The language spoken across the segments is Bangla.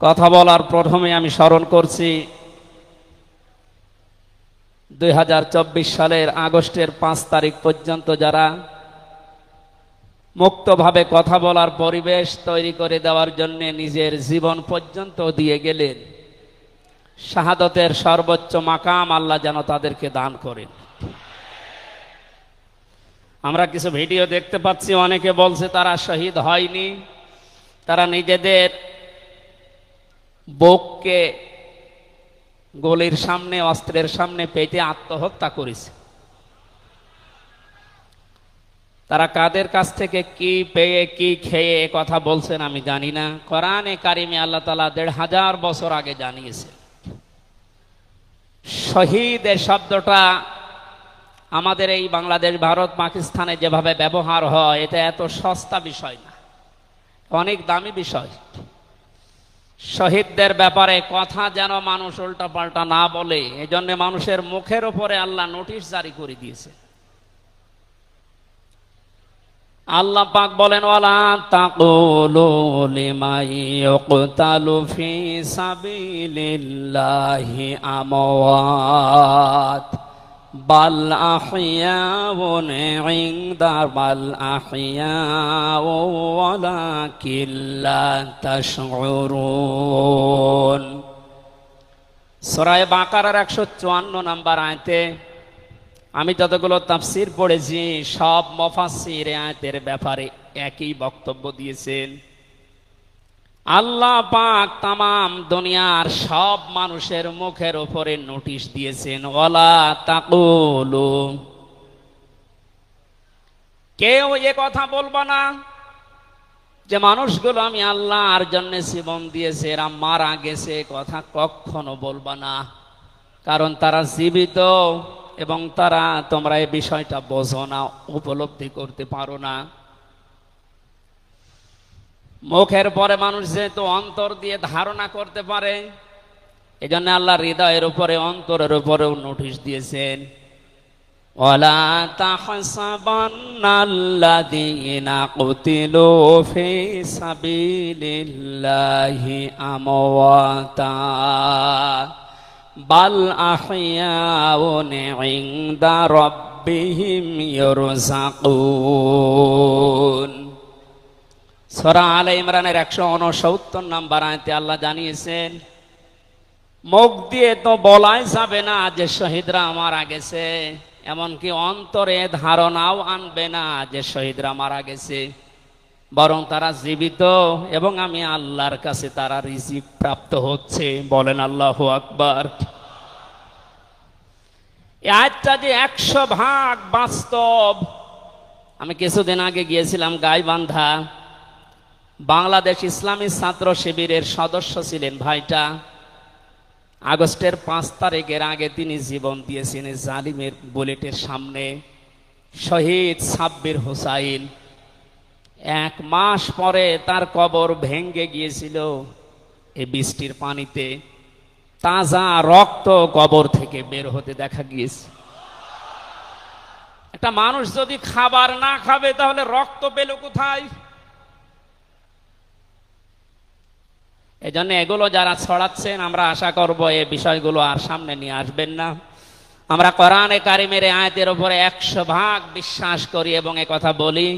কথা বলার প্রথমে আমি স্মরণ করছি 2024 সালের আগস্টের 5 তারিখ পর্যন্ত যারা মুক্তভাবে কথা বলার পরিবেশ তৈরি করে দেওয়ার জন্য নিজের জীবন পর্যন্ত দিয়ে গেলেন, শাহাদতের সর্বোচ্চ মাকাম আল্লাহ যেন তাদেরকে দান করেন। আমরা কিছু ভিডিও দেখতে পাচ্ছি, অনেকে বলছে তারা শহীদ হয়নি, তারা নিজেদের বুককে গলির সামনে, অস্ত্রের সামনে পেতে আত্মহত্যা করেছে। তারা কাদের কাছ থেকে কি পেয়ে কি খেয়ে কথা বলছেন আমি জানি না। কোরআনে কারিমে আল্লাহ তাআলা 1500 বছর আগে জানিয়েছেন। শহীদ এই শব্দটা আমাদের এই বাংলাদেশ, ভারত, পাকিস্তানে যেভাবে ব্যবহার হয়, এটা এত সস্তা বিষয় না, অনেক দামি বিষয়। শহীদদের ব্যাপারে কথা যেন মানুষ উল্টা পাল্টা না বলে, এজন্য মানুষের মুখের উপরে আল্লাহ নোটিশ জারি করে দিয়েছে। আল্লাহ পাক বলেন, ওয়ালা তাকুলু লিমান ইউকতালু ফি সাবিলিল্লাহি আমওয়াত বাল আহইয়াউন ইনদা বাল আহইয়াউ ওয়ালাকিন লা তাশউরুন। সূরা বাকারার 154 নম্বর আয়াতে আমি যতগুলো তাফসীর পড়েছি, সব মুফাসসির আয়াতের ব্যাপারে একই বক্তব্য দিয়েছেন। আল্লাহ পাক তামাম দুনিয়ার সব মানুষের মুখের উপরে নোটিশ দিয়েছেন, ওয়ালা তাকুলু, কেউ এ কথা বলবা না যে মানুষগুলো আমি আল্লাহর জন্য জীবন দিয়েছে, এরা মারা গেছে, কথা কখনো বলবা না। কারণ তারা জীবিত এবং তারা, তোমরা এই বিষয়টা বোঝো না, উপলব্ধি করতে পারো না। মুখের পরে মানুষ যেহেতু অন্তর দিয়ে ধারণা করতে পারে, এজন্য আল্লাহ হৃদয়ের উপরে, অন্তরের উপরেও নোটিশ দিয়েছেন, ওয়ালা তাহসাবান্নাল্লাযীনা কুতিলু ফি সাবিলিল্লাহি আমওয়াতা বাল আহইয়াউন ইনদা রাব্বিহিম ইরযাকুন। সূরা আলে ইমরানের 169 নম্বর আয়াতে আল্লাহ জানিয়েছেন, মুখ দিয়ে তো বলাই যাবে না যে শহীদরা মারা গেছে, এমনকি অন্তরে ধারণাও আনবে না যে শহীদরা মারা গেছে, বরং তারা জীবিত এবং আমি আল্লাহর কাছে তারা রিজিক প্রাপ্ত হচ্ছে। বলেন আল্লাহু আকবার। এই আয়াতটা যে 100% বাস্তব। আমি কিছুদিন আগে গিয়েছিলাম গাইবান্ধা, বাংলাদেশ ইসলামী ছাত্র শিবিরের সদস্য ছিলেন ভাইটা। আগস্টের 5 তারিখের আগে তিনি জীবন দিয়েছেন জালিমের বুলেটের সামনে। শহীদ সাব্বির হোসাইন, 1 মাস পরে তার কবর ভেঙে গিয়েছিল এই বৃষ্টির পানিতে। তাজা রক্ত কবর থেকে বের হতে দেখা গিয়েছে। একটা মানুষ যদি খাবার না খাবে তাহলে রক্ত পেল কোথায়? এজন্য এগুলো যারা ছড়াচ্ছেন, আমরা আশা করব এই বিষয়গুলো আর সামনে নিয়ে আসবেন না। আমরা কোরআনে কারিমের আয়াতের উপরে 100% বিশ্বাস করি এবং এ কথা বলি,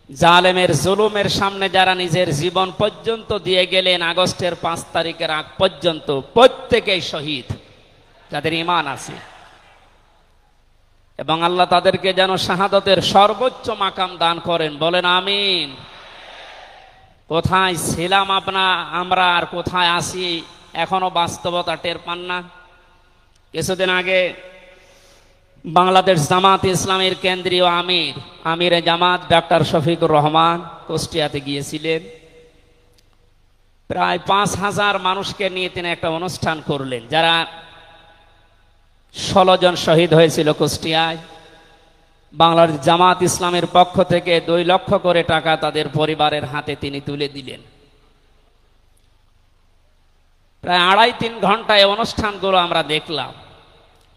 জালেমের জুলুমের সামনে যারা নিজের জীবন পর্যন্ত দিয়ে গেলেন আগস্টের 5 তারিখের আগ পর্যন্ত, প্রত্যেকেই শহীদ যাদের ঈমান আছে, এবং আল্লাহ তাদেরকে যেন শাহাদতের সর্বোচ্চ মাকাম দান করেন। বলেন আমিন। কোথায় ছিলাম আমরা আর কোথায় আছি এখনো বাস্তবতা টের পান না। কিছুদিন আগে বাংলাদেশ জামাত ইসলামের কেন্দ্রীয় আমিরে জামাত ডক্টর শফিকুর রহমান কুষ্টিয়াতে গিয়েছিলেন। প্রায় 5000 মানুষকে নিয়ে তিনি একটা অনুষ্ঠান করলেন। যারা 16 জন শহীদ হয়েছিল কুষ্টিয়ায়, বাংলাদেশ জামাত ইসলামের পক্ষ থেকে 2 লক্ষ করে টাকা তাদের পরিবারের হাতে তিনি তুলে দিলেন। প্রায় 2.5-3 ঘন্টায় অনুষ্ঠানগুলো আমরা দেখলাম।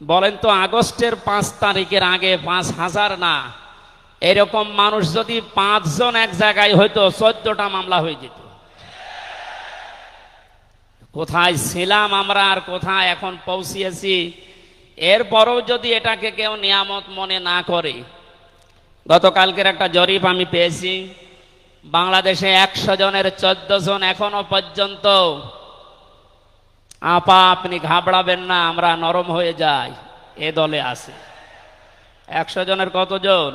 বলেন তো, আগস্টের 5 তারিখের আগে 5000 না, এরকম মানুষ যদি 5 জন এক জায়গায় হইতো 14টা মামলা হয়ে যেত। কোথায় ছিলাম আমরা আর কোথায় এখন পৌঁছিয়েছি, এরপরও যদি এটাকে কেউ নিয়ামত মনে না করে। গতকালকের একটা জরিপ আমি পেয়েছি, বাংলাদেশে 100 জনের 14 জন এখনো পর্যন্ত আপা আপনি ঘাবড়াবেন না আমরা নরম হয়ে যাই এ দলে আছে। 100 জনের কতজন?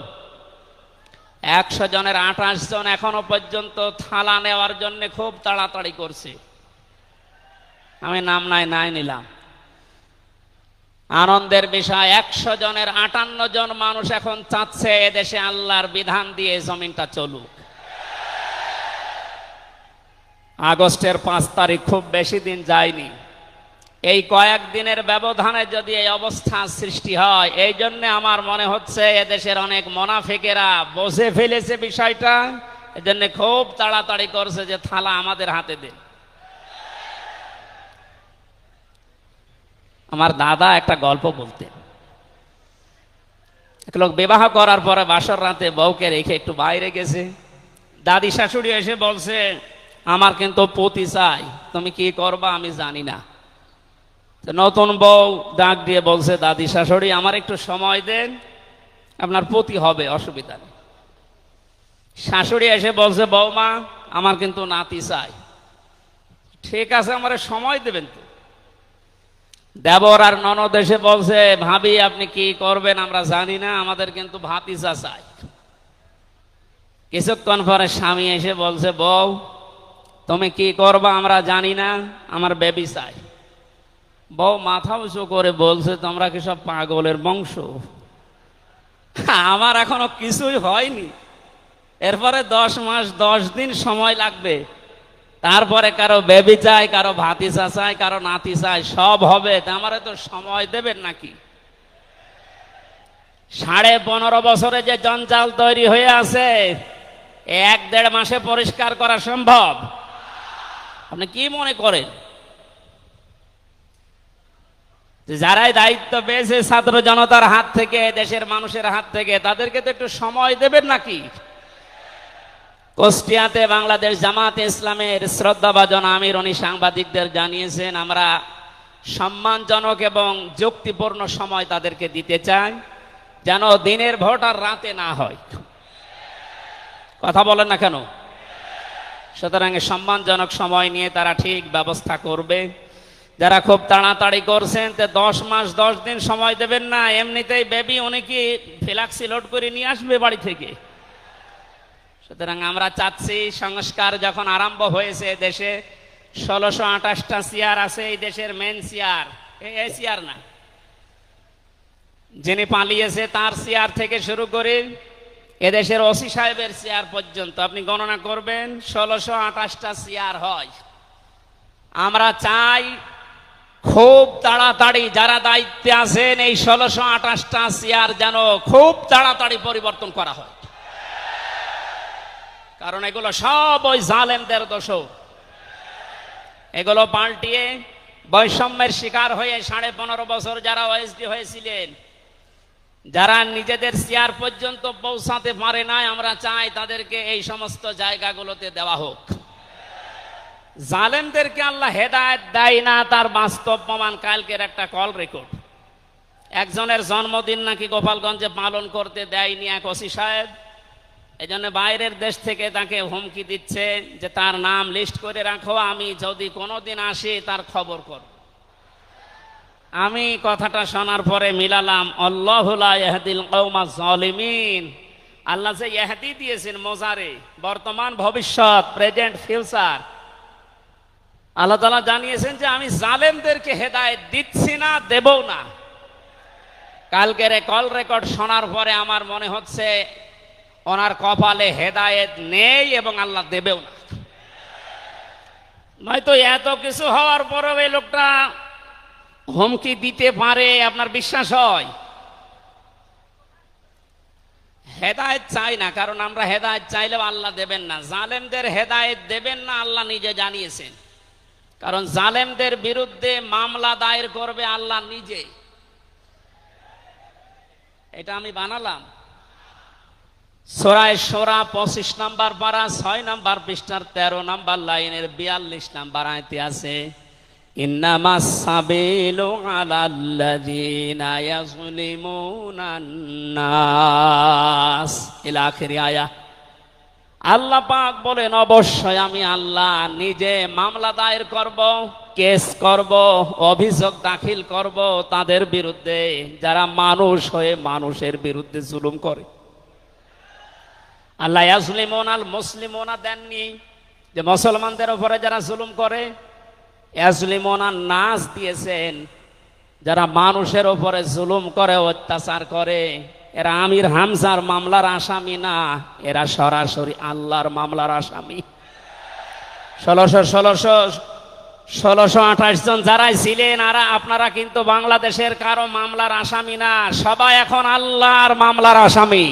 100 জনের 28 জন এখনো পর্যন্ত থালা নেওয়ার জন্য খুব তাড়াতাড়ি করছে। আমি নাম নাই নিলাম। আনন্দের বিষয়, 100 জনের 58 জন মানুষ এখন চাচ্ছে এদেশে আল্লাহর বিধান দিয়ে জমিনটা চলুক। আগস্টের 5 তারিখ খুব বেশি দিন যায়নি। এই কয়েকদিনের ব্যবধানে যদি এই অবস্থা সৃষ্টি হয়, এই জন্য আমার মনে হচ্ছে এদেশের অনেক মুনাফিকেরা বুঝে ফেলেছে বিষয়টা, এজন্য খুব তাড়াতাড়ি করছে যে থালা আমাদের হাতে দেন। আমার দাদা একটা গল্প বলতেন। এক লোক বিবাহ করার পরে বাসর রাতে বউকে রেখে একটু বাইরে গেছে। দাদি শাশুড়ি এসে বলছে, আমার কিন্তু পতি চাই, তুমি কি করবা আমি জানি না। নতুন বউ ডাক দিয়ে বলছে, দাদি শাশুড়ি আমার একটু সময় দেন, আপনার পতি হবে, অসুবিধা নেই। শাশুড়ি এসে বলছে, বৌমা আমার কিন্তু নাতি চাই। ঠিক আছে, আমার সময় দেবেন তো। দেবর আর ননদ এসে বলছে, ভাবি আপনি কি করবেন আমরা জানি না, আমাদের কিন্তু ভাতিজা চাই। কিছুক্ষণ পরে স্বামী এসে বলছে, বউ তুমি কি করবা আমরা জানি না, আমার বেবি চাই। বউ মাথা উঁচু করে বলছে, তোমরা কি সব পাগলের বংশ? আমার এখনো কিছুই হয়নি, এরপরে 10 মাস 10 দিন সময় লাগবে, তারপরে কারো বেবি চাই, কারো ভাতিজা চাই, কারো নাতি চাই, সব হবে। আমারে তো সময় দেবেন নাকি? 15.5 বছরে যে জঞ্জাল তৈরি হয়ে আছে, 1-1.5 মাসে পরিষ্কার করা সম্ভব? আপনি কি মনে করেন? যারাই দায়িত্ব পেয়েছে ছাত্র জনতার হাত থেকে, দেশের মানুষের হাত থেকে, তাদেরকে তো একটু সময় দেবেন নাকি? কুষ্টিয়াতে বাংলাদেশ জামাতে ইসলামের শ্রদ্ধাভাজন আমির উনি সাংবাদিকদের জানিয়েছেন, আমরা সম্মানজনক এবং যুক্তিপূর্ণ সময় তাদেরকে দিতে চাই, যেন দিনের ভোট আর রাতে না হয়। কথা বলেন না কেন? সুতরাং সম্মানজনক সময় নিয়ে তারা ঠিক ব্যবস্থা করবে। যারা খুব তাড়াতাড়ি করছেন, 10 মাস 10 দিন সময় দেবেন না, এমনিতেই বেবি উনি কি ফ্ল্যাক্সি লোড করে নিয়ে আসবে বাড়ি থেকে। সুতরাং আমরা চাচ্ছি, সংস্কার যখন আরম্ভ হয়েছে দেশে, 1628টা চেয়ার আছে এই দেশের মেন চেয়ার, এই চেয়ার না, যিনি পালিয়েছে তার চেয়ার থেকে শুরু করে এদেশের ওসি সাহেবের চেয়ার পর্যন্ত আপনি গণনা করবেন, 1628টা চেয়ার হয়। আমরা চাই খুব তাড়াতাড়ি যারা দায়িত্বে আছেন এই 1628টা চেয়ার যেন খুব তাড়াতাড়ি পরিবর্তন করা হয়, কারণ এগুলো সব ওই জালেমদের দোষ। এগুলো পাল্টিয়ে বৈষম্যের শিকার হয়ে 15.5 বছর যারা ওএসডি হয়েছিলেন, যারা নিজেদের চেয়ার পর্যন্ত পৌঁছাতে পারে নাই, আমরা চাই তাদেরকে এই সমস্ত জায়গাগুলোতে দেওয়া হোক। জালেমদেরকে আল্লাহ হেদায়েত দেয় না, তার বাস্তব প্রমাণ কালকের একটা কল রেকর্ড। একজনের জন্মদিন নাকি গোপালগঞ্জে পালন করতে দেয়নি এক ওসি সাহেব, এই জন্য বাইরের দেশ থেকে তাকে হুমকি দিচ্ছে যে তার নাম লিস্ট করে রাখো, আমি যদি কোনোদিন আসি তার খবর করব। আমি কথাটা শোনার পরে মিলালাম, আল্লাহু লা ইয়াহদিল কওমাজ জালিমিন। আল্লাহ যে ইহদি দিয়েছেন মোজারে, বর্তমান ভবিষ্যৎ, প্রেজেন্ট ফিউচার, আল্লাহ তাআলা জানিয়েছেন যে আমি জালেমদেরকে হেদায়েত দিচ্ছি না, দেবও না। কালকের কল রেকর্ড শোনার পরে আমার মনে হচ্ছে ওনার কপালে হেদায়েত নেই এবং আল্লাহ দেবেও না। নয়তো এত কিছু হওয়ার পরেও এই লোকটা হুমকি দিতে পারে, আপনার বিশ্বাস হয়? হেদায়েত চাই না, কারণ আমরা হেদায়েত চাইলেও আল্লাহ দেবেন না। জালেমদের হেদায়েত দেবেন না, আল্লাহ নিজে জানিয়েছেন। কারণ জালেমদের বিরুদ্ধে মামলা দায়ের করবে আল্লাহ নিজে। এটা আমি বানালাম। সূরা শুরা 25 নম্বর পারা 6 নম্বর পৃষ্ঠার 13 নম্বর লাইনের 42 নম্বর আয়াতে আছে, ইন্নামাস সাবিলু আলাল্লাযীনা ইয়াযলিমুনান নাস ইলা আখিরি আয়াহ। আল্লাহ পাক বলেন, অবশ্যই আমি আল্লাহ নিজে মামলা দায়ের করব, কেস করব, অভিযোগ দাখিল করব তাদের বিরুদ্ধে যারা মানুষ হয়ে মানুষের বিরুদ্ধে জুলুম করে। আল্লাহ ইয়াজলিমুন আল মুসলিমুনা দেননি যে মুসলমানদের উপরে যারা জুলুম করে, ইয়াজলিমুন আন নাস দিয়েছেন যারা মানুষের উপরে জুলুম করে, অত্যাচার করে। এরা আমির হামজার মামলার আসামি না, এরা সরাসরি আল্লাহর মামলার আসামি। 1628 জন যারাই ছিলেন আর আপনারা কিন্তু বাংলাদেশের কারো মামলার আসামি না, সবাই এখন আল্লাহর মামলার আসামি।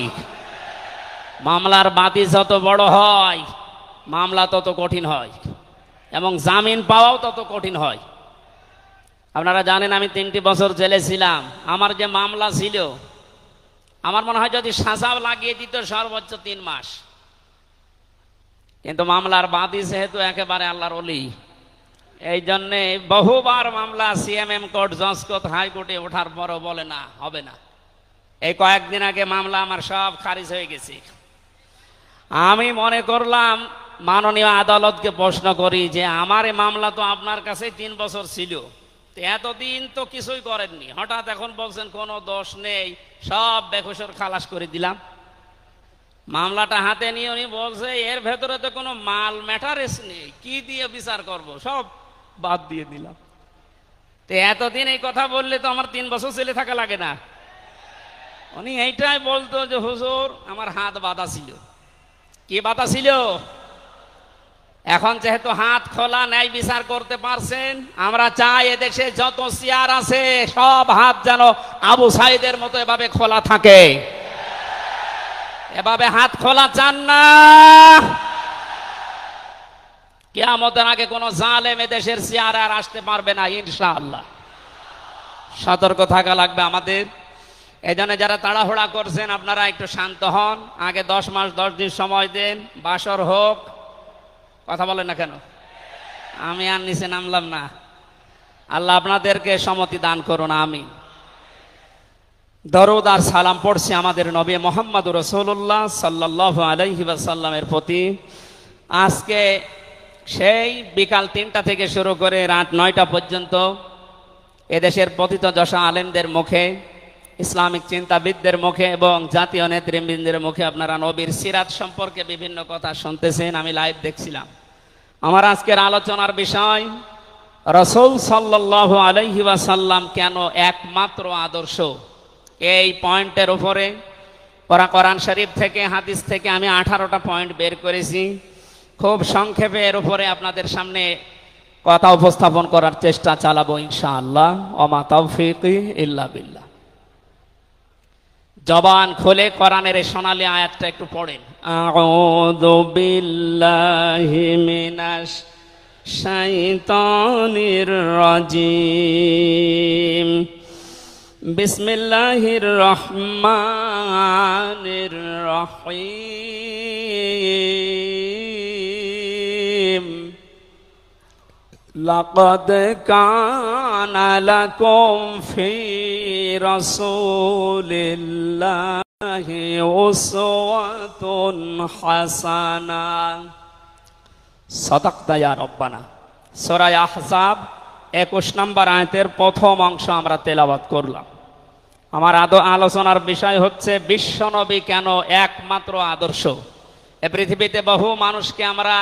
মামলার বাদী যত বড় হয় মামলা তত কঠিন হয় এবং জামিন পাওয়াও তত কঠিন হয়। আপনারা জানেন আমি 3টি বছর জেলে ছিলাম। আমার যে মামলা ছিল, আমার মনে হয় যদি সাজাও লাগিয়ে দিত সর্বোচ্চ 3 মাস। কিন্তু মামলার বাদী যেহেতু একেবারে আল্লাহর ওলি, এই জন্যে বহুবার মামলা সিএমএম কোর্ট, জজ কোর্ট, হাইকোর্টে ওঠার পরও বলে না, হবে না। এই কয়েকদিন আগে মামলা আমার সব খারিজ হয়ে গেছে। আমি মনে করলাম মাননীয় আদালতকে প্রশ্ন করি যে আমার এই মামলা তো আপনার কাছে 3 বছর ছিল, এতদিন তো কিছুই করেননি, হঠাৎ এখন বলছেন কোনো দোষ নেই, সব বেকসুর খালাস করে দিলাম। মামলাটা হাতে নিয়ে উনি বলছে এর ভেতরে তো কোনো মাল ম্যাটারেস নেই, কি দিয়ে বিচার করব, সব বাদ দিয়ে দিলাম। তো এতদিন এই কথা বললে তো আমার 3 বছর জেলে থাকা লাগে না। উনি এইটাই বলতো যে হুজুর আমার হাত বাঁধা ছিল। কি বাধা ছিল? এখন যেহেতু হাত খোলা, ন্যায় বিচার করতে পারছেন, আমরা চাই এদেশে যত চেয়ার আছে সব হাত যেন আবু সাইদের মতো এভাবে খোলা থাকে। এভাবে হাত খোলা চান না? কিয়ামতের আগে কোন জালেম এদেশের চেয়ারে আর আসতে পারবে না ইনশাআল্লাহ। সতর্ক থাকা লাগবে আমাদের। এই জন্য যারা তাড়াহুড়া করছেন আপনারা একটু শান্ত হন। আগে 10 মাস 10 দিন সময় দেন, বাসর হোক। কথা বলেন না কেন? আমি আর নিচে নামলাম না। আল্লাহ আপনাদেরকে সম্মতি দান করুন, আমিন। দরুদ আর সালাম পড়ছি আমাদের নবী মুহাম্মদুর রাসূলুল্লাহ সাল্লাল্লাহু আলাইহি ওয়াসাল্লামের প্রতি। আজকে সেই বিকাল 3টা থেকে শুরু করে রাত 9টা পর্যন্ত এদেশের পতিত যশা আলেমদের মুখে, ইসলামিক চিন্তাবিদদের মুখে এবং জাতীয় নেতৃবৃন্দের মুখে আপনারা নবীর সিরাত সম্পর্কে বিভিন্ন কথা শুনতেছেন। আমি লাইভ দেখছিলাম। আমার আজকের আলোচনার বিষয় রাসূল সাল্লাল্লাহু আলাইহি ওয়াসাল্লাম কেন একমাত্র আদর্শ। এই পয়েন্টের উপরে কোরআন শরীফ থেকে, হাদিস থেকে আমি 18টা পয়েন্ট বের করেছি। খুব সংক্ষেপে এর উপরে আপনাদের সামনে কথা উপস্থাপন করার চেষ্টা চালাবো ইনশাআল্লাহ। ওমা তাওফীকি ইল্লা বিল্লাহ। জবান খুলে কোরআনের এই সোনালী আয়াতটা একটু পড়েন। আউযু বিল্লাহি মিনাশ শাইতানির রাজিম। বিসমিল্লাহির রহমানির রহিম। লাকাদ কানা লাকুম ফি রাসূলিল্লাহি উসওয়াতুন হাসানাহ। সাদাকতা ইয়া রাব্বানা। সূরা আহজাব 21 নম্বর আয়াতের প্রথম অংশ আমরা তেলাওয়াত করলাম। আমার আলোচনার বিষয় হচ্ছে বিশ্বনবী কেন একমাত্র আদর্শ। এ পৃথিবীতে বহু মানুষকে আমরা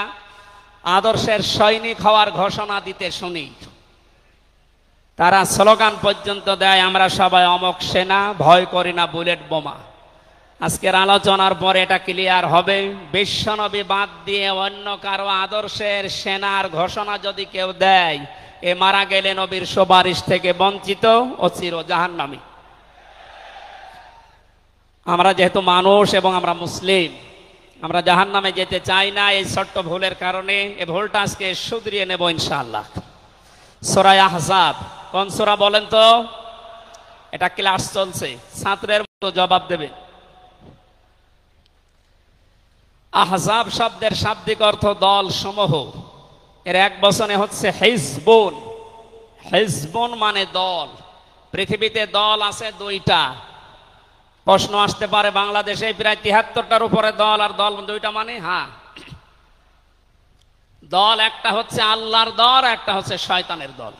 আদর্শের সৈনিক হওয়ার ঘোষণা দিতে শুনি, তারা স্লোগান পর্যন্ত দেয় আমরা সবাই অমক সেনা, ভয় করি না বুলেট বোমা। আজকের আলোচনার পরে এটা ক্লিয়ার হবে, বিশ্বনবী বাদ দিয়ে অন্য কারো আদর্শের সেনার ঘোষণা যদি কেউ দেয়, এ মারা গেলে নবীর সুপারিশ থেকে বঞ্চিত ও চির জাহান্নামী। আমরা যেহেতু মানুষ এবং আমরা মুসলিম, আমরা জাহান্নামে যেতে চাই না। এই ছোট্ট ভুলের কারণে এই ভুলটা আজকে শুধরিয়ে নেব ইনশাআল্লাহ। সূরা আহজাব কোন সূরা বলেন তো? এটা ক্লাস চলছে, ছাত্রের মতো জবাব দেবে। আহজাব শব্দের শাব্দিক অর্থ দল সমূহ। এর এক বচনে হচ্ছে হিজবুন। হিজবুন মানে দল। পৃথিবীতে দল আছে দুইটা। প্রশ্ন আসতে পারে বাংলাদেশে প্রায় ৭৩টার উপরে দল, আর দল দুইটা মানে? হ্যাঁ, দল একটা হচ্ছে আল্লাহর দল, একটা হচ্ছে শয়তানের দল।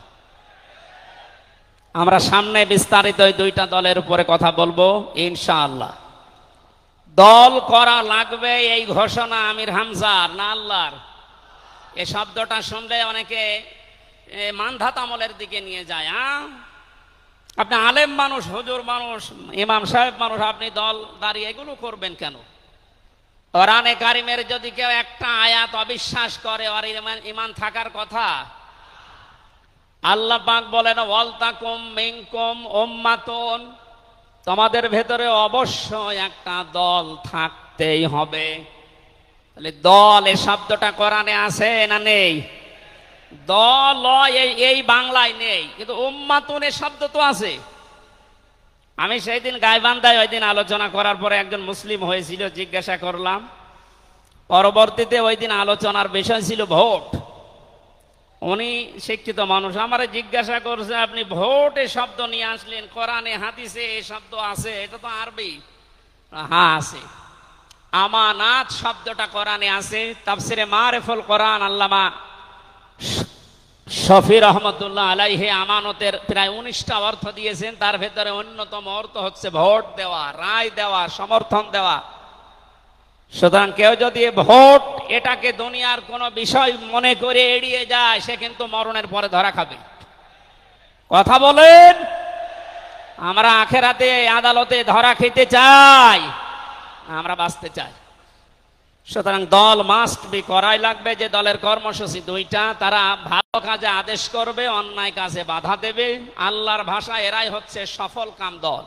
আমরা সামনে বিস্তারিত ওই দুইটা দলের উপরে কথা বলবো ইনশাআল্লাহ। দল করা লাগবে এই ঘোষণা আমির হামজার না আল্লাহর? এই শব্দটা শুনলে অনেকে মানধাত আমলের দিকে নিয়ে যায়। আপনি আলেম মানুষ, হুজুর মানুষ, ইমাম সাহেব মানুষ, আপনি দল দাঁড়িয়ে এগুলো করবেন কেন? কোরআনে কারিমের যদি কেউ একটা আয়াত অবিশ্বাস করে, আর ইমান থাকার কথা। আল্লাহ পাক বলেন ওয়ালতাকুম মিনকুম উম্মাতুন, তোমাদের ভেতরে অবশ্যই একটা দল থাকতেই হবে। তাহলে দল এই শব্দটা কোরআনে আছে না নেই? দল এই বাংলায় নেই, কিন্তু উম্মাতুন এই শব্দ তো আছে। আমি সেই দিন গাইবান্ধায় ওই দিন আলোচনা করার পরে একজন মুসলিম হয়েছিল, জিজ্ঞাসা করলাম। পরবর্তীতে ওই দিন আলোচনার বিষয় ছিল ভোট। উনি শিক্ষিত মানুষ, আমারে জিজ্ঞাসা করছে আপনি ভোট এ শব্দ নিয়ে আসলেন, কোরআনে হাদিসে এই শব্দ আছে? এটা তো আরবি। হ্যাঁ আছে। আমানাত শব্দটা কোরআনে আছে। তাফসিরে মারিফুল কোরআন আল্লামা শফি রহমতুল্লাহ আলাইহি আমানতের প্রায় 19টা অর্থ দিয়েছেন। তার ভেতরে অন্যতম অর্থ হচ্ছে ভোট দেওয়া, রায় দেওয়া, সমর্থন দেওয়া। সুতরাং কেউ যদি ভোট এটাকে দুনিয়ার কোন বিষয় মনে করে এড়িয়ে যায়, সে কিন্তু মরণের পরে ধরা খাবে। কথা বলেন, আমরা আখেরাতে আদালতে ধরা খেতে চাই, আমরা বাঁচতে চাই। সুতরাং দল মাস্ট বি, করাই লাগবে। যে দলের কর্মসূচি দুইটা, তারা ভালো কাজে আদেশ করবে, অন্যায় কাজে বাধা দেবে। আল্লাহর ভাষা এরাই হচ্ছে সফল কাম দল।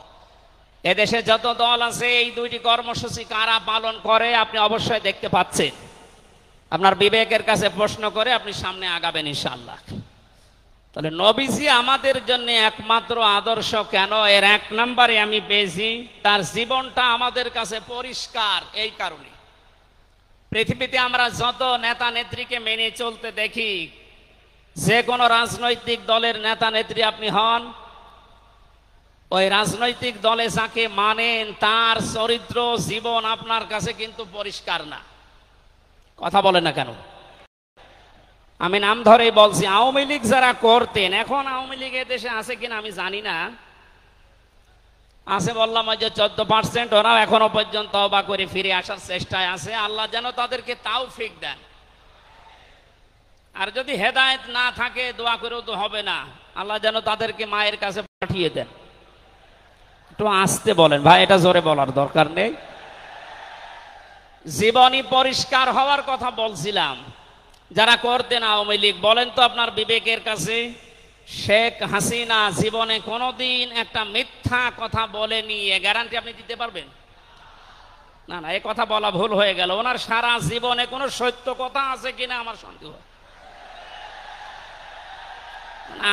এদেশে যত দল আছে এই দুইটি কর্মসূচি কারা পালন করে আপনি অবশ্যই দেখতে পাচ্ছেন। আপনার বিবেকের কাছে প্রশ্ন করে আপনি সামনে আগাবেন ইনশাআল্লাহ। তাহলে নবীজি আমাদের জন্য একমাত্র আদর্শ কেন? এর 1 নম্বরে আমি পেয়েছি তার জীবনটা আমাদের কাছে পরিষ্কার। এই কারণে পৃথিবীতে আমরা যত নেতা নেত্রীকে মেনে চলতে দেখি, যে কোনো রাজনৈতিক দলের নেতা নেত্রী আপনি হন, ওই রাজনৈতিক দলে যাকে মানেন তার চরিত্র জীবন আপনার কাছে কিন্তু পরিষ্কার না। কথা বলে না কেন? আমি নাম ধরেই বলছি, আওয়ামী লীগ যারা করতেন, এখন আওয়ামী লীগ দেশে আছে কিনা আমি জানি না, আছে বললাম ওই যে 14%, ওরাও এখনো পর্যন্ত তওবা করে ফিরে আসার চেষ্টায় আছে। আল্লাহ যেন তাদেরকে তাওফিক দেন। আর যদি হেদায়েত না থাকে দোয়া করেও তো হবে না, আল্লাহ যেন তাদেরকে মায়ের কাছে পাঠিয়ে দেন। একটু আস্তে বলেন ভাই, এটা জোরে বলার দরকার নেই। জীবনী পরিষ্কার হওয়ার কথা বলছিলাম। যারা করতেন আওয়ামী লীগ, বলেন তো আপনার বিবেকের কাছে, শেখ হাসিনা জীবনে কোনোদিন একটা মিথ্যা কথা বলেনি, এ গ্যারান্টি আপনি দিতে পারবেন? না না, এ কথা বলা ভুল হয়ে গেল। ওনার সারা জীবনে কোনো সত্য কথা আছে কিনা আমার সন্দেহ।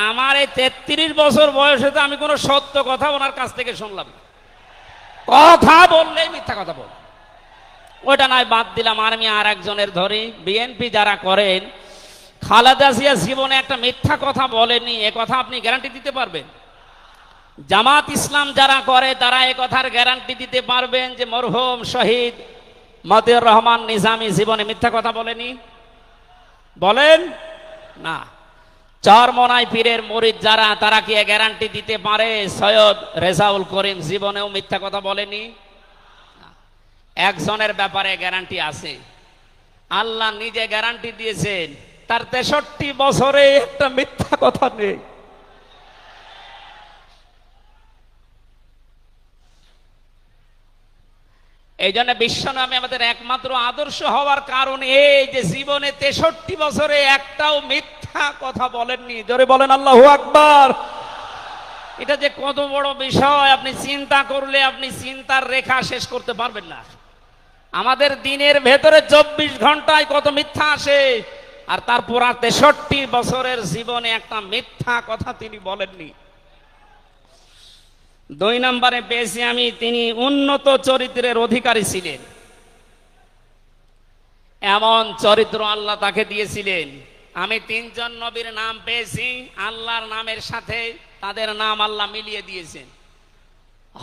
আমার এই 33 বছর বয়সে তো আমি কোনো সত্য কথা ওনার কাছ থেকে শুনলাম না। কথা বললেই মিথ্যা কথা বল। ওইটা নয়, বাদ দিলাম। আমি আর একজনের ধরি, বিএনপি যারা করেন, খালেদা জিয়া জীবনে একটা মিথ্যা কথা বলেনি, এ কথা আপনি গ্যারান্টি দিতে পারবেন? জামাত ইসলাম যারা করে তারা এ কথার গ্যারান্টি দিতে পারবেন যে মরহুম শহীদ মতিউর রহমান নিজামী জীবনে মিথ্যা কথা বলেনি? বলেন না। চরমনাই পীরের মুরিদ যারা, তারা কি গ্যারান্টি দিতে পারে সৈয়দ রেজাউল করিম জীবনেও মিথ্যা কথা বলেনি? একজনের ব্যাপারে গ্যারান্টি আছে, আল্লাহ নিজে গ্যারান্টি দিয়েছেন, তার 63 বছরে একটা মিথ্যা কথা নেই। এই জন্য বিশ্বনবী আমাদের একমাত্র আদর্শ হওয়ার কারণ এই যে জীবনে 63 বছরে একটাও মিথ্যা কথা বলেননি। জোরে বলেন আল্লাহু আকবার। এটা যে কত বড় বিষয় আপনি চিন্তা করলে আপনি চিন্তার রেখা শেষ করতে পারবেন না। আমাদের দিনের ভেতরে 24 ঘন্টায় কত মিথ্যা আসে, আর তার পুরা 63 বছরের জীবনে একটা মিথ্যা কথা তিনি বলেননি। 2 নম্বরে পেয়েছি আমি, তিনি উন্নত চরিত্রের অধিকারী ছিলেন। এমন চরিত্র আল্লাহ তাকে দিয়েছিলেন, আমি তিনজন নবীর নাম পেয়েছি আল্লাহর নামের সাথে, তাদের নাম আল্লাহ মিলিয়ে দিয়েছেন।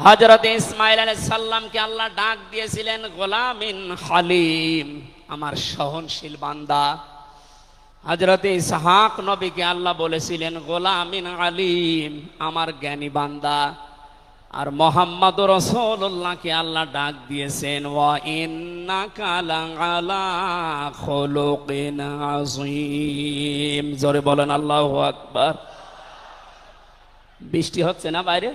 হযরত ইসমাঈল আলাইহিস সালামকে আল্লাহ ডাক দিয়েছিলেন গোলামিন হালিম, আমার সহনশীল বান্দা। হযরত ইসহাক নবীকে আল্লাহ বলেছিলেন গোলামিন আলিম, আমার জ্ঞানী বান্দা। আর মুহাম্মদুর রাসূলুল্লাহকে আল্লাহ ডাক দিয়েছেন ওয়া ইন্নাকা লাআলা খুলুকিন আযীম। জোরে বলেন আল্লাহু আকবার। বৃষ্টি হচ্ছে না বাইরে?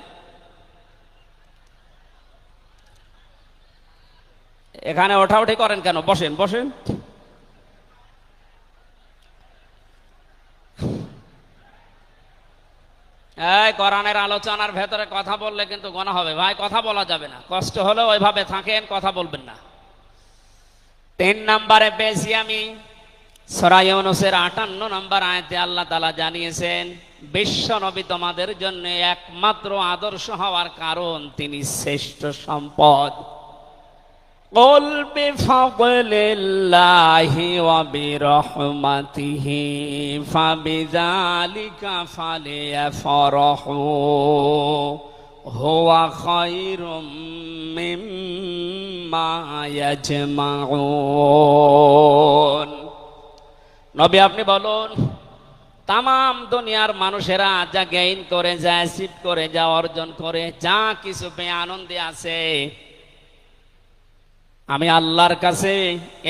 এখানে ওঠাউঠি করেন কেন? বসেন বসেন। এই কোরআনের আলোচনার ভেতরে কথা বললে কিন্তু গুনাহ হবে ভাই, কথা বলা যাবে না। কষ্ট হলে ওইভাবে থাকেন, কথা বলবেন না। 3 নম্বরে পেয়েছি আমি সূরা ইউনূসের 58 নম্বর আয়াতে আল্লাহ তাআলা জানিয়েছেন বিশ্ব নবী তোমাদের জন্য একমাত্র আদর্শ হওয়ার কারণ তিনি শ্রেষ্ঠ সম্পদ। কুল বিফাদলিল্লাহি ওয়া বিরহমাতিহি ফাবিযালিকা ফালিয়াফরাহু হুয়া খায়রুম মিম্মা ইয়াজমাউন। নবী আপনি বলুন, তামাম দুনিয়ার মানুষেরা যা গেইন করে, যা অ্যাচিভ করে, যা অর্জন করে, যা কিছু পেয়ে আনন্দে আছে, আমি আল্লাহর কাছে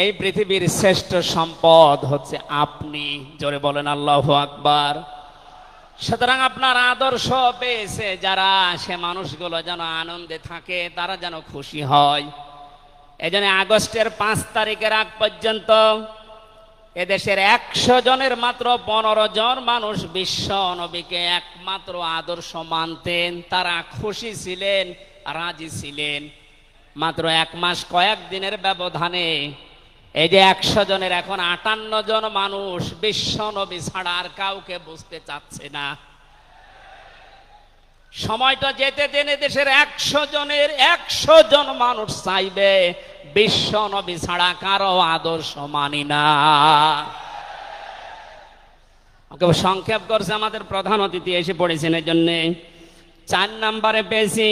এই পৃথিবীর শ্রেষ্ঠ সম্পদ হচ্ছে আপনি। জোরে বলেন আল্লাহু আকবার। সুতরাং আপনার আদর্শ পেয়েছে যারা, সে মানুষগুলো যেন আনন্দে থাকে, তারা যেন খুশি হয়। এজন্য আগস্টের 5 তারিখের আগ পর্যন্ত এদেশের 100 জনের মাত্র 15 জন মানুষ বিশ্ব নবীকে একমাত্র আদর্শ মানতেন। তারা খুশি ছিলেন, রাজি ছিলেন। মাত্র 1 মাস কয়েক দিনের ব্যবধানে এই যে 100 জনের এখন 58 জন মানুষ বিশ্ব নবী ছাড়া আর কাউকে বুঝতে চাচ্ছে না। সময়টা যেতে দেন, দেশের 100 জনের 100 জন মানুষ চাইবে বিশ্ব নবী ছাড়া কারো আদর্শ মানি না। সংক্ষেপ করছে, আমাদের প্রধান অতিথি এসে পড়েছেন, এই জন্য 4 নম্বরে পেয়েছি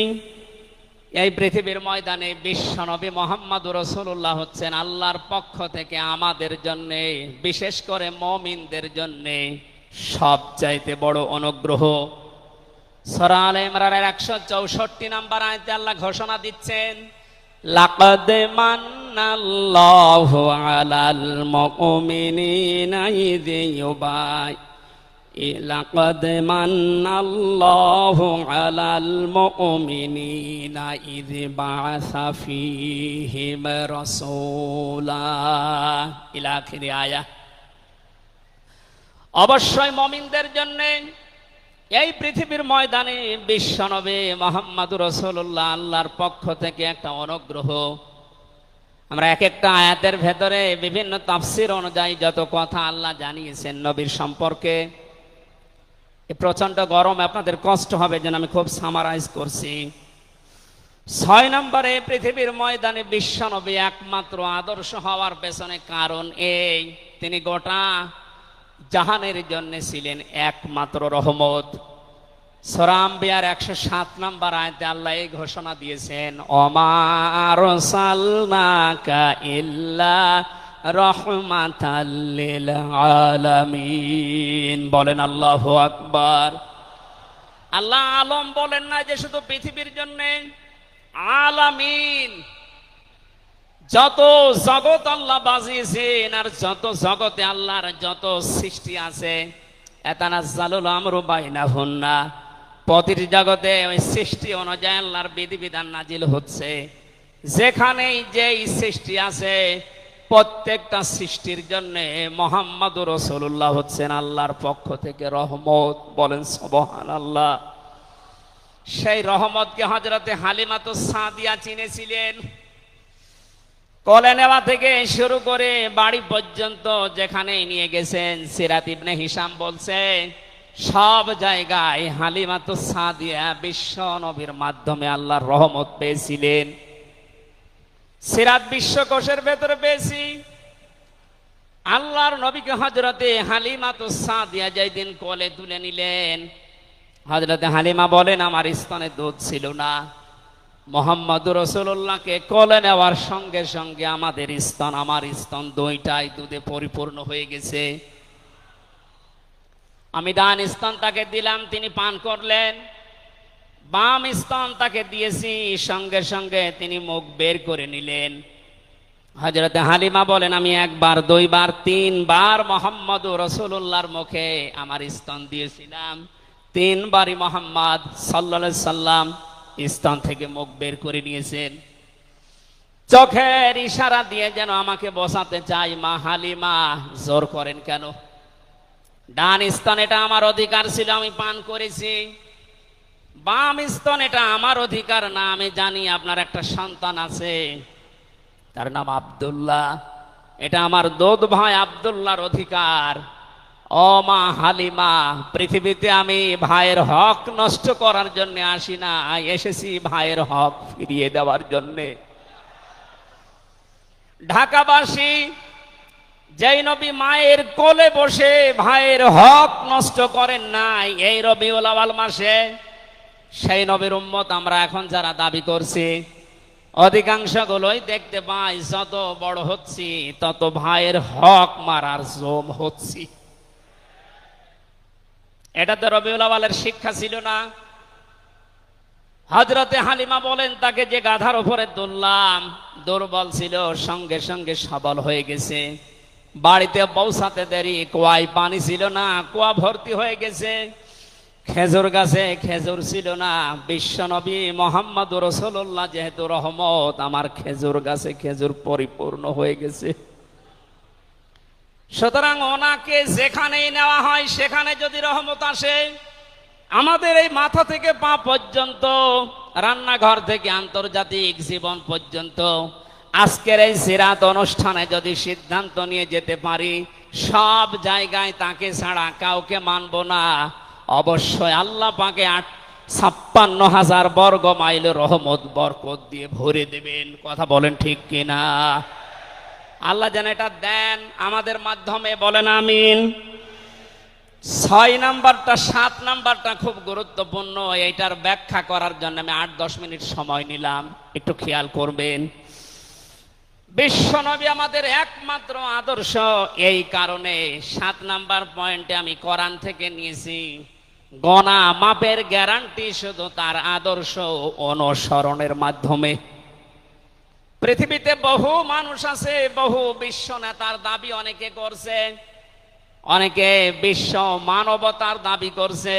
এই পৃথিবীর ময়দানে বিশ্ব নবী মুহাম্মদুর রাসূলুল্লাহ হচ্ছেন আল্লাহর পক্ষ থেকে আমাদের জন্য, বিশেষ করে মুমিনদের জন্য সবচাইতে বড় অনুগ্রহ। সূরা আলে ইমরানের 164 নম্বর আয়াতে আল্লাহ ঘোষণা দিচ্ছেন লাকাদ মান্নাল্লাহু আলাল মুমিনিনা ইয লাকাদ মান্নাল্লাহু আলাল মুমিনিনা ইয বাআসা ফীহিম রাসূলা ইলা আখির আয়াত। অবশ্যই মুমিনদের জন্য এই পৃথিবীর ময়দানে বিশ্বনবী মুহাম্মদুর রাসূলুল্লাহ আল্লাহর পক্ষ থেকে একটা অনুগ্রহ। আমরা এক একটা আয়াতের ভেতরে বিভিন্ন তাফসীর অনুযায়ী যত কথা আল্লাহ জানিয়েছেন নবীর সম্পর্কে, এই প্রচন্ড গরমে আপনাদের কষ্ট হবে যেন আমি খুব সামারাইজ করছি। 6 নম্বরে পৃথিবীর ময়দানে বিশ্বনবী একমাত্র আদর্শ হওয়ার পেছনে কারণ এই, তিনি গোটা জাহানের জন্য ছিলেন একমাত্র রহমত। সূরা আম্বিয়ার 107 নম্বর আয়াতে আল্লাহ এই ঘোষণা দিয়েছেন ওমা আরসালনাকা ইল্লা রাহমাতাল লিল আলামিন। বলেন আল্লাহু আকবার। আল্লাহ আলম বলেন না যে শুধু পৃথিবীর জন্য, আলামিন যত জগৎ আল্লাহ বাজিয়েছেন আর যত জগতে আল্লাহর যত সৃষ্টি আছে, এতানাজ্জালুল আমরু বাইনাহুন্না, প্রতিটি জগতে ওই সৃষ্টি অনুযায়ী আল্লাহর বিধিবিধান নাজিল হচ্ছে। যেখানেই যেই সৃষ্টি আছে প্রত্যেকটা সৃষ্টির জন্য মুহাম্মদুর রাসূলুল্লাহ হচ্ছেন আল্লাহর পক্ষ থেকে রহমত। বলেন সুবহানাল্লাহ। সেই রহমতকে হযরতে হালিমাতুস সাদিয়া চিনেছিলেন। কোলে নেওয়া থেকে শুরু করে বাড়ি পর্যন্ত যেখানে নিয়ে গেছেন, সিরাত ইবনে হিশাম বলছে সব জায়গায় হালিমাতুস সাদিয়া বিশ্ব নবীর মাধ্যমে আল্লাহর রহমত পেয়েছিলেন। সিরাত বিশ্বকোষের ভেতরে পেয়েছি আল্লাহর নবীকে হযরতে হালিমাতুস সাদিয়া যেদিন কোলে তুলে নিলেন, হযরতে হালিমা বলেন আমার স্তনে দুধ ছিল না। মুহাম্মদুর রাসূলুল্লাহকে কোলে নেওয়ার সঙ্গে সঙ্গে আমাদের স্তন, আমার স্তন দুইটাই দুধে পরিপূর্ণ হয়ে গেছে। আমি ডান স্তন তাকে দিলাম, তিনি পান করলেন। বাম স্তন তাকে দিয়েছি, সঙ্গে সঙ্গে তিনি মুখ বের করে নিলেন। হযরতে হালিমা বলেন আমি একবার, দুইবার, তিনবার মুহাম্মদুর রাসূলুল্লাহর মুখে আমার স্তন দিয়েছিলাম। তিনবারই মুহাম্মদ সাল্লাল্লাহু আলাইহি সাল্লাম স্তন থেকে মুখ বের করে নিয়েছেন। চোখের ইশারা দিয়ে যেন আমাকে বসাতে চাই, মা হালিমা জোর করেন কেন? ডান স্তন এটা আমার অধিকার ছিল, আমি পান করেছি। বাম স্তন এটা আমার অধিকার না। আমি জানি আপনার একটা সন্তান আছে, তার নাম আব্দুল্লাহ, এটা আমার দুধ ভাই আব্দুল্লাহর অধিকার। ও মা হালিমা, পৃথিবীতে আমি ভাইয়ের হক নষ্ট করার জন্য আসি না, এসেছি ভাইয়ের হক ফিরিয়ে দেওয়ার জন্য। ঢাকাবাসী, যেই নবী মায়ের কোলে বসে ভাইয়ের হক নষ্ট করেন নাই এই রবিউল আউয়াল মাসে, সেই নবীর উম্মত আমরা এখন যারা দাবি করছি, অধিকাংশ গুলোই দেখতে পাই যত বড় হচ্ছি তত ভাইয়ের হক মারার জম হচ্ছি। এটা তো রবিউল আউয়ালের শিক্ষা ছিল না। হযরতে হালিমা বলেন তাকে যে গাধার উপরে তুললাম, দুর্বল ছিল, সঙ্গে সঙ্গে সবল হয়ে গেছে। বাড়িতে পৌঁছাতে দেরি, কুয়ায় পানি ছিল না, কুয়া ভর্তি হয়ে গেছে। খেজুর গাছে খেজুর ছিল না, বিশ্বনবী মুহাম্মদুর রাসূলুল্লাহ যেহেতু রহমত, আমার খেজুর গাছে খেজুর পরিপূর্ণ হয়ে গেছে। সুতরাং ওনাকে যেখানেই নেওয়া হয় সেখানে যদি রহমত আসে, আমাদের এই মাথা থেকে পা পর্যন্ত, রান্নাঘর থেকে আন্তর্জাতিক জীবন পর্যন্ত, আজকের এই সিরাত অনুষ্ঠানে যদি সিদ্ধান্ত নিয়ে যেতে পারি সব জায়গায় তাকে ছাড়া কাউকে মানব না, অবশ্যই আল্লাহ পাকে 56,000 বর্গ মাইল রহমত বরকত দিয়ে ভরে দেবেন। কথা বলেন ঠিক কিনা? আল্লাহ যেন এটা দেন আমাদের মাধ্যমে, বলেন আমিন। 6 নাম্বারটা 7 নাম্বারটা খুব গুরুত্বপূর্ণ, এইটার ব্যাখ্যা করার জন্য আমি 8-10 মিনিট সময় নিলাম, একটু খেয়াল করবেন। বিশ্বনবী আমাদের একমাত্র আদর্শ, এই কারণে 7 নাম্বার পয়েন্টে আমি কোরআন থেকে নিয়েছি। গণা মাপের গ্যারান্টি শুধু তার আদর্শ অনুসরণের মাধ্যমে। পৃথিবীতে বহু মানুষ আছে, বহু বিশ্ব নেতার দাবি অনেকে করছে, অনেকে বিশ্ব মানবতার দাবি করছে,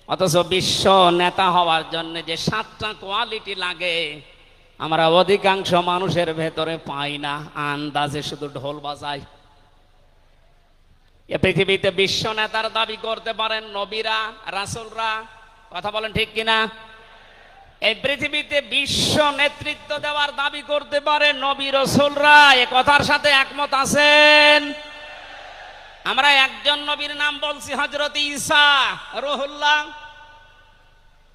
অথচ বিশ্ব নেতা হওয়ার জন্য যে 7টা কোয়ালিটি লাগে আমরা অধিকাংশ মানুষের ভেতরে পাই না, আন্দাজে শুধু ঢোল বাজায়। এ পৃথিবীতে বিশ্ব নেতার দাবি করতে পারেন নবীরা, রাসূলরা, কথা বলেন ঠিক কিনা? এই পৃথিবীতে বিশ্ব নেতৃত্ব দেওয়ার দাবি করতে পারে নবী রাসূলরা, এ কথার সাথে একমত আছেন? আমরা একজন নবীর নাম বলছি, হযরত ঈসা রূহুল্লাহ।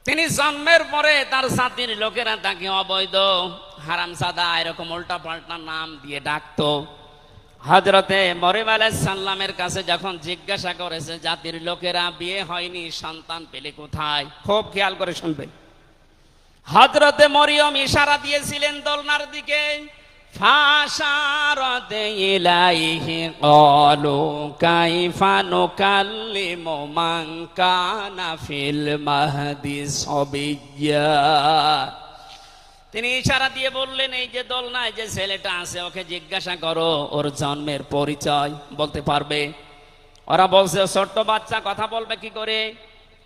তিনি জন্মের পরে তার জাতির লোকেরা তাকে অবৈধ, হারামজাদা, এরকম উল্টা পাল্টা নাম দিয়ে ডাকতো। হযরতে মরিয়ম আলাইহিস সালামের কাছে যখন জিজ্ঞাসা করেছে জাতির লোকেরা বিয়ে হয়নি, সন্তান পেলে কোথায়, খুব খেয়াল করে শুনবেন। হযরতে মরিয়ম ইশারা দিয়েছিলেন দোলনার দিকে, ফাশারাত ইলাইহি ক্বালু কাইফা নুকাল্লিমু মান কানা ফিল মাহদি সাবিয়্যা। তিনি ইশারা দিয়ে বললেন এই যে দোলনায় যে ছেলেটা আছে ওকে জিজ্ঞাসা করো ওর জন্মের পরিচয় বলতে পারবে। ওরা বলছে ছোট্ট বাচ্চা কথা বলবে কি করে?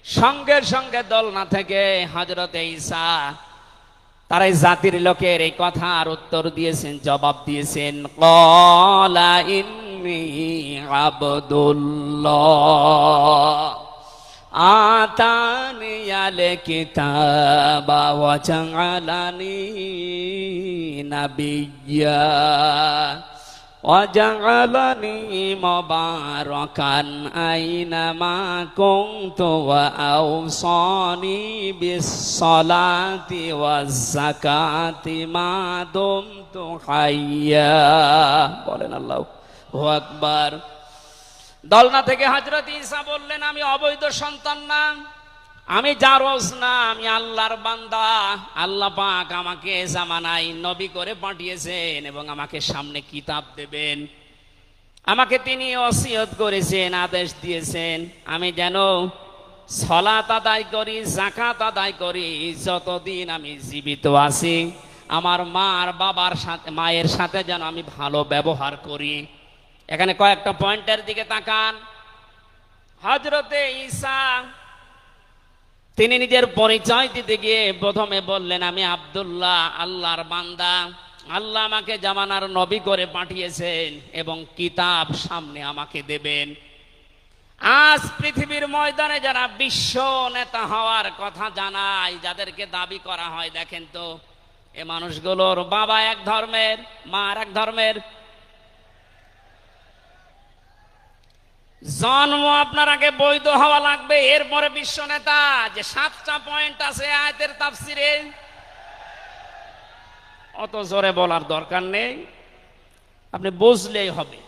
সঙ্গে সঙ্গে দোলনা থেকে হযরতে ঈসা তার এই জাতির লোকের এই কথার উত্তর দিয়েছেন, জবাব দিয়েছেন, ক্বালা ইন্নী আবদুল্লাহ আতানিয়াল কিতাবা ওয়া জাআলানি নাবিয়্যা ওয়া জাআলানি মুবারাকান আইনামা কুনতু ওয়া আওসানি বিস-সালাতি ওয়াজ-যাকাতি মা দুমতু হাইয়্যা। বলেন আল্লাহু আকবার। দলনা থেকে হযরত ঈসা বললেন, আমি অবৈধ সন্তান না, আমি জারজ না, আমি আল্লাহর বান্দা। আল্লাহ পাক আমাকে জামানায় নবী করে পাঠিয়েছেন এবং আমাকে সামনে কিতাব দেবেন। আমাকে তিনি ওসিয়ত করেছেন, আদেশ দিয়েছেন আমি যেন সালাত আদায় করি, যাকাত আদায় করি যতদিন আমি জীবিত আছি। আমার মা আর বাবার সাথে, মায়ের সাথে যেন আমি ভালো ব্যবহার করি। এখানে কয়েকটা পয়েন্টের দিকে তাকান। হযরতে ঈসা তিনি নিজের পরিচয় দিতে গিয়ে প্রথমে বললেন, আমি আব্দুল্লাহ, আল্লাহর বান্দা। আল্লাহ আমাকে জামানার নবী করে পাঠিয়েছেন এবং কিতাব সামনে আমাকে দেবেন। আজ পৃথিবীর ময়দানে যারা বিশ্ব নেতা হওয়ার কথা জানায়, যাদেরকে দাবি করা হয়, দেখেন তো এ মানুষগুলোর বাবা এক ধর্মের, মা আর এক ধর্মের। জন্ম আপনার আগে বৈধ হওয়া লাগবে, এরপরে বিশ্ব নেতা। যে 7টা পয়েন্ট আছে আয়াতের তাফসিরে, অত জোরে বলার দরকার নেই, আপনি বুঝলেই হবে।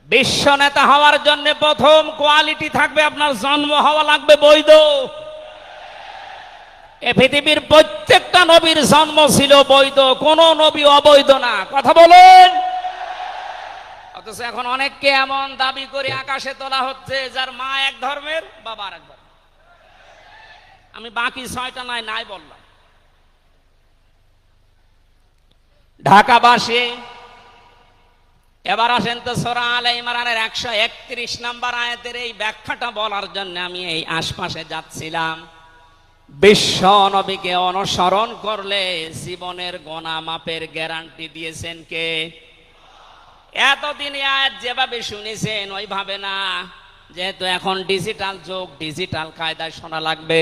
বিশ্ব নেতা হওয়ার জন্য প্রথম কোয়ালিটি থাকবে, আপনার জন্ম হওয়া লাগবে বৈধ। এ পৃথিবীর প্রত্যেকটা নবীর জন্ম ছিল বৈধ, কোন নবী অবৈধ না। কথা বলেন। অথচ এখন অনেককে এমন দাবি করে আকাশে তোলা হচ্ছে যার মা এক ধর্মের, বাবা আর এক ধর্মের। আমি বাকি 6টা নাই বললাম। ঢাকাবাসী, এবার আসেন তো সূরা আলে ইমরানের 131 নম্বর আয়াতের এই ব্যাখ্যাটা বলার জন্য আমি এই আশপাশে যাচ্ছিলাম। বিশ্ব নবীকে অনুসরণ করলে জীবনের গুনাহ মাপের গ্যারান্টি দিয়েছেন কে? এতদিন আয়াত যেভাবে শুনেছেন ওইভাবে না, যেহেতু এখন ডিজিটাল যুগ, ডিজিটাল কায়দায় শোনা লাগবে।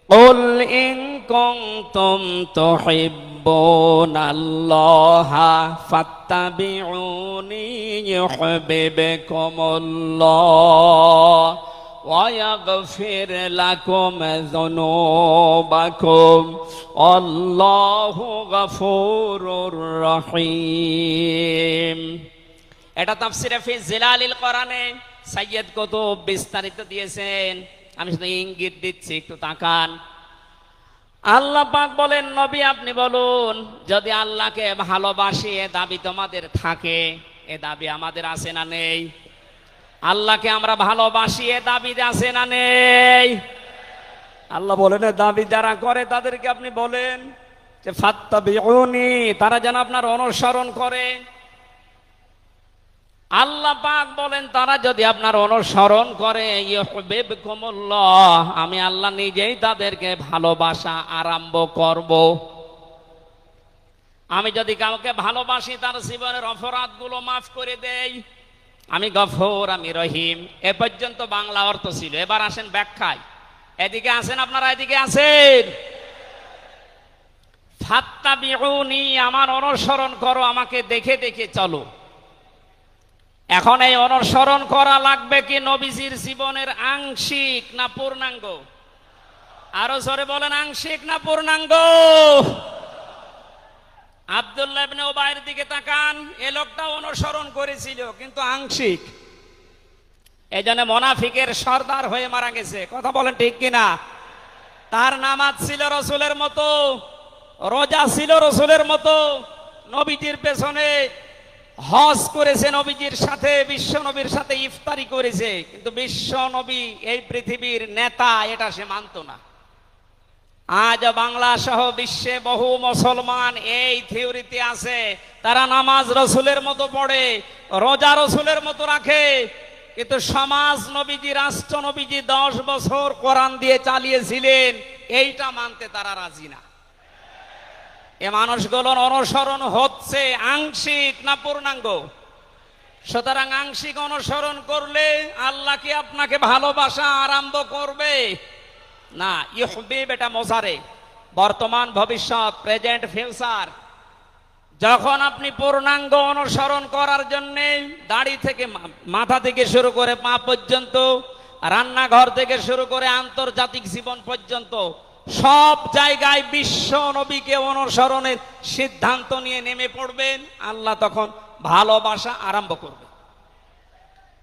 কুল ইন কুনতুম তুহিব্বুনাল্লাহা ফাত্তাবিউনি ইউহিব্বুকুমুল্লাহ ওয়া ইয়াগফির লাকুম যুনুবাকুম আল্লাহু গফুরুর রহিম। এটা তাফসিরে ফি জিলালিল কোরআনে সাইয়্যিদ কুতুব বিস্তারিত দিয়েছেন, আমি শুধু ইঙ্গিত দিচ্ছি, একটু তাকান। আল্লাহ পাক বলেন, নবী আপনি বলুন, যদি আল্লাহকে ভালোবাসি এ দাবি তোমাদের থাকে, এ দাবি আমাদের আছে না নেই? আল্লাহকে আমরা ভালোবাসি এ দাবি আছে না নেই? আল্লাহ বলেন দাবি যারা করে তাদেরকে আপনি বলেন যে ফাত্তাবিউনি, তারা যেন আপনার অনুসরণ করে। আল্লাহ পাক বলেন তারা যদি আপনার অনুসরণ করে ইউহিব্বুকুমুল্লাহ, আমি আল্লাহ নিজেই তাদেরকে ভালোবাসা আরম্ভ করব। আমি যদি কাউকে ভালোবাসি তার জীবনের অপরাধগুলো মাফ করে দেই, আমি গফুর, আমি রহিম। এ পর্যন্ত বাংলা অর্থ ছিল। এবার আসেন ব্যাখ্যায়। এদিকে আসেন আপনারা, এদিকে আসেন। ফাত্তাবিউনি, আমার অনুসরণ করো, আমাকে দেখে দেখে চলো। এখন এই অনুসরণ করা লাগবে কি নবীজির জীবনের আংশিক না পূর্ণাঙ্গ? আরো জোরে বলেন, আংশিক না পূর্ণাঙ্গ? আব্দুল্লাহ ইবনে উবাইয়ের দিকে তাকান, এ লোকটা অনুসরণ করেছিল কিন্তু আংশিক। এই জন্য মুনাফিকের সর্দার হয়ে মারা গেছে। কথা বলেন ঠিক কিনা? তার নামাজ ছিল রসুলের মতো, রোজা ছিল রসুলের মতো, নবীজির পেছনে হজ করেছে, নবীজির সাথে, বিশ্ব নবীর সাথে ইফতারি করেছে, কিন্তু বিশ্ব নবী এই পৃথিবীর নেতা এটা সে মানত না। আজ বাংলা সহ বিশ্বে বহু মুসলমান এই থিওরিতে আছে, তারা নামাজ রসুলের মতো পড়ে, রোজা রসুলের মতো রাখে, কিন্তু সমাজ নবীজি, রাষ্ট্র নবীজি 10 বছর কোরআন দিয়ে চালিয়েছিলেন, এইটা মানতে তারা রাজি না। এ মানুষগুলোর অনুসরণ হচ্ছে আংশিক না পূর্ণাঙ্গ? সুতরাং আংশিক অনুসরণ করলে আল্লাহ কি আপনাকে ভালোবাসা আরম্ভ করবে? না। ইউহিব এটা মোজারে, বর্তমান, ভবিষ্যৎ, প্রেজেন্ট, ফিউচার। যখন আপনি পূর্ণাঙ্গ অনুসরণ করার জন্য দাড়ি থেকে, মাথা থেকে শুরু করে পা পর্যন্ত, রান্নাঘর থেকে শুরু করে আন্তর্জাতিক জীবন পর্যন্ত সব জায়গায় বিশ্ব নবীকে অনুসরণের সিদ্ধান্ত নিয়ে নেমে পড়বেন, আল্লাহ তখন ভালোবাসা আরম্ভ করবে।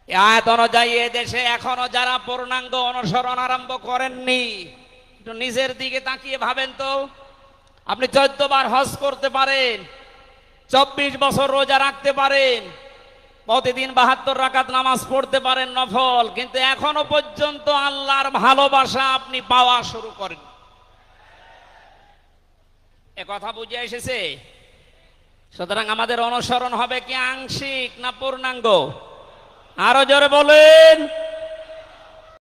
এই আয়াত অনুযায়ী দেশে এখনো যারা পূর্ণাঙ্গ অনুসরণ আরম্ভ করেননি, একটু নিজের দিকে তাকিয়ে ভাবেন তো। আপনি 14 বার হজ করতে পারেন, 24 বছর রোজা রাখতে পারেন, প্রতিদিন 72 রাকাত নামাজ পড়তে পারেন নফল, কিন্তু এখনো পর্যন্ত আল্লাহর ভালোবাসা আপনি পাওয়া শুরু করেন। এ কথা বুঝে এসেছে? সুতরাং আমাদের অনুসরণ হবে কি আংশিক না পূর্ণাঙ্গ? আরো জোরে বলেন।